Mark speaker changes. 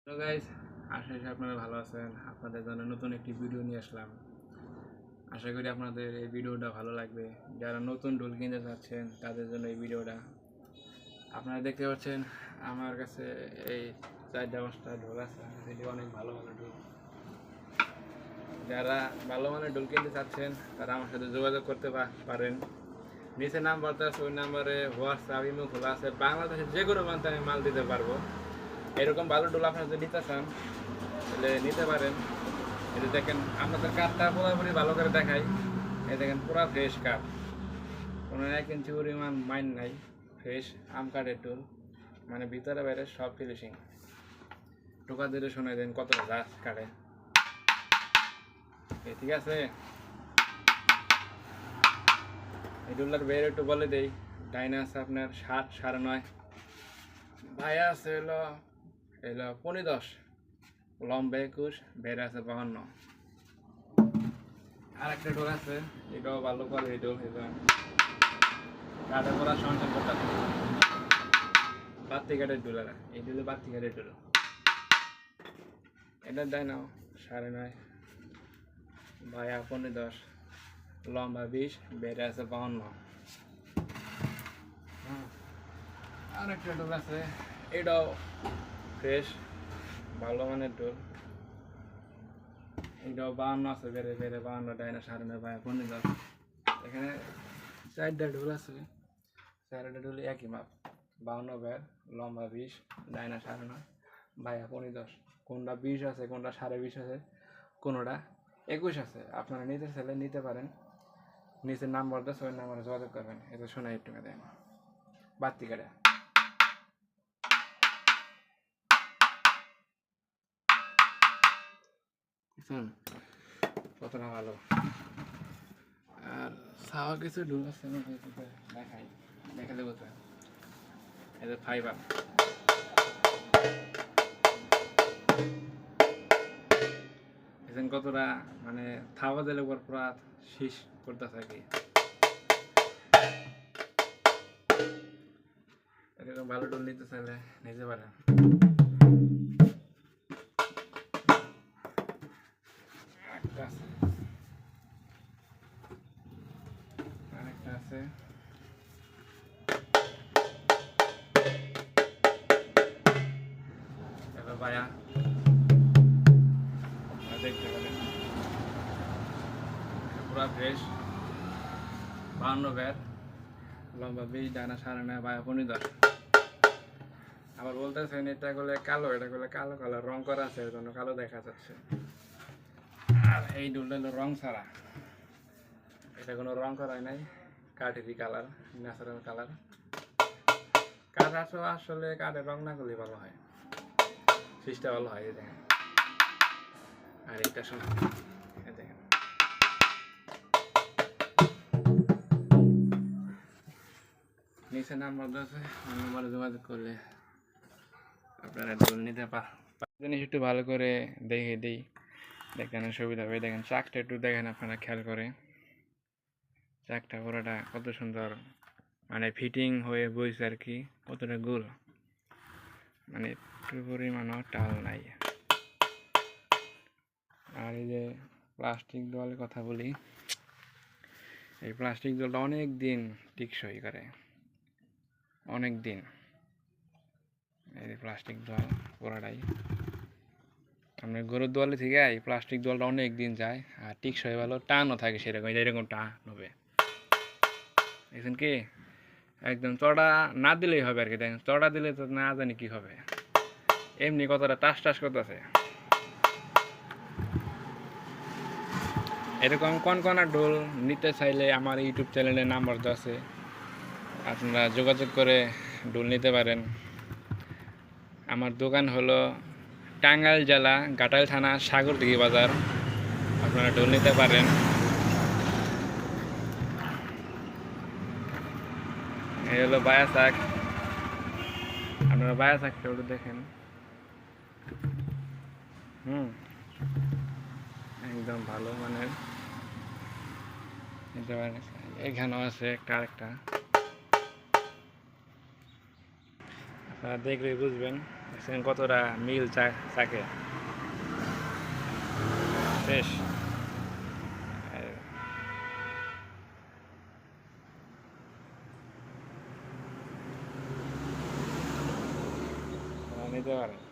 Speaker 1: Hello guys, আশা করি আপনারা ভালো আছেন। আপনাদের জন্য নতুন একটি ভিডিও নিয়ে আসলাম। আশা করি আপনাদের এই ভিডিওটা ভালো লাগবে। যারা নতুন ঢোল কিনতে চাচ্ছেন তাদের জন্য এই ভিডিওটা। আপনারা দেখতে পাচ্ছেন আমার কাছে এই 4-5টা ঢোল আছে, এটি অনেক ভালো ভালো ঢোল। যারা ভালো মানের ঢোল কিনতে চাচ্ছেন তারা আমার সাথে যোগাযোগ করতে পারেন। নিচে নাম্বারটা আছে, ওই নাম্বারে হোয়াটসঅ্যাপ ইমো খোলা আছে। বাংলাদেশের যে কোনো প্রান্তে আমি মাল দিতে পারবো। এরকম ভালো ঢোল আপনারা যদি নিতে চান তাহলে নিতে পারেন। এই যে দেখেন আপনাদের কাঠটা পুরোপুরি ভালো করে দেখাই। এই দেখেন পুরো ফ্রেশ কাঠ, কোনো 1 ইঞ্চি পরিমাণ মাইন নাই। ফ্রেশ আম কাঠের ঢোল, মানে ভিতরে বাইরে সব ফিনিশিং। টোকা দিলে শোনাই দেন কতটা জাস কাটে। ঠিক আছে, এই ঢোলটার বের একটু বলে দেই। ডাইনা আছে আপনার 7, 9.5, ভাইয়া আছে হলো 15-10, লম্বা 21, বেড়ে আছে 52। আর একটা ঢোল আছে, এটাও ভালো করে এই ঢোল কাঠের পরা সংসার করতে বাত্তি কাঠের ঢোল। এই ঢোলে বাত্তি কাঠের ঢোল। এটা দেয় নাও 9.5, ভাইয়া 15-10, লম্বা 20, বেড়ে আছে 52। আর একটা ঢোল আছে, এটাও ফ্রেশ ভালো মানের ঢোল। এটাও 52 আছে, বেড়ে 52, ডাইনা 9.5, ভাইয়া 15-10। এখানে 4টা ঢোল আছে, 4টা ঢোল একই মাপ, 52 বের, লম্বা 20, ডাইনা 9.5, ভাইয়া 15-10। কোনটা 20 আছে, কোনটা 20.5 আছে, কোনোটা 21 আছে। আপনারা নিতে চাইলে নিতে পারেন। নিচের নাম্বার দেয়, ওই নাম্বারে যোগাযোগ করবেন। এটা শোনা একটু দেন বাত্তি কাটে। কতটা ভালো। আর ছাওয়া কিছু ঢোল আছে, দেখাই, দেখালে বুঝবেন। এটা ফাইবার, কতটা মানে থাবা দিলে পর পুরা শীষ করতে থাকি। এরকম ভালো ঢোল নিতে চাইলে নিতে পারেন। আরেকটা আছে, ভাইয়া দেখতে পারেন, পুরা ফ্রেশ 52 বের, লম্বা 20, ডানা 9.5, ভাইয়া 15-10। আবার বলতেছেন এটা করলে কালো, এটা করলে কালো কালার রং করা আছে, এর জন্য কালো দেখা যাচ্ছে। আর এই ঢোলটা হলো রং ছাড়া, এটা কোনো রং করা নাই, কাঠেরই কালার, ন্যাচারাল কালার। কাঠ আসলে কাঠের রং না করলে ভালো হয়, ফিসটা ভালো হয়। এই দেখেন, আর এটা শোনা, এই দেখেন নিচে নাম্বার আছে, নাম্বারে যোগাযোগ করলে আপনারা ঢোল নিতে পারেন। জিনিস একটু ভালো করে দেখে দিই, দেখেন সুবিধা হবে। দেখেন চাকটা একটু দেখেন, আপনারা খেয়াল করে চাকটা পুরোটা কত সুন্দর, মানে ফিটিং হয়ে বইছে আর কি, কতটা গোল, মানে পরিমাণও টাল নাই। আর এই যে প্লাস্টিক দোয়ালের কথা বলি, এই প্লাস্টিক দোয়ালটা অনেক দিন টিকসই করে, অনেক দিন। এই প্লাস্টিক দোয়াল পুরাটাই আপনার গরুর দোয়ালে থেকে এই প্লাস্টিক দোয়ালটা অনেক দিন যায়, আর টিকসই ভালো, টানও থাকে সেরকম, এরকম টান হবে। দেখছেন কি, একদম চড়া না দিলেই হবে আর কি। দেখেন চড়া দিলে তো না জানি কি হবে, এমনি কতটা টাস টাস করতেছে। এরকম কনকনা ঢোল নিতে চাইলে আমার ইউটিউব চ্যানেলে নাম্বার আছে, আপনারা যোগাযোগ করে ঢোল নিতে পারেন। আমার দোকান হলো টাঙ্গাইল জেলা, ঘাটাইল থানা, সাগরদিঘি বাজার। আপনারা ঢোল নিতে পারেন। এই হলো বায়া শাক, আপনারা বায়া শাকটা ওটা দেখেন। একদম ভালো মানের নিতে পারেন। এখানেও আছে একটা আরেকটা, আপনারা দেখলেই বুঝবেন। দেখছেন কতটা মিল চাকে শেষ নিতে পারেন।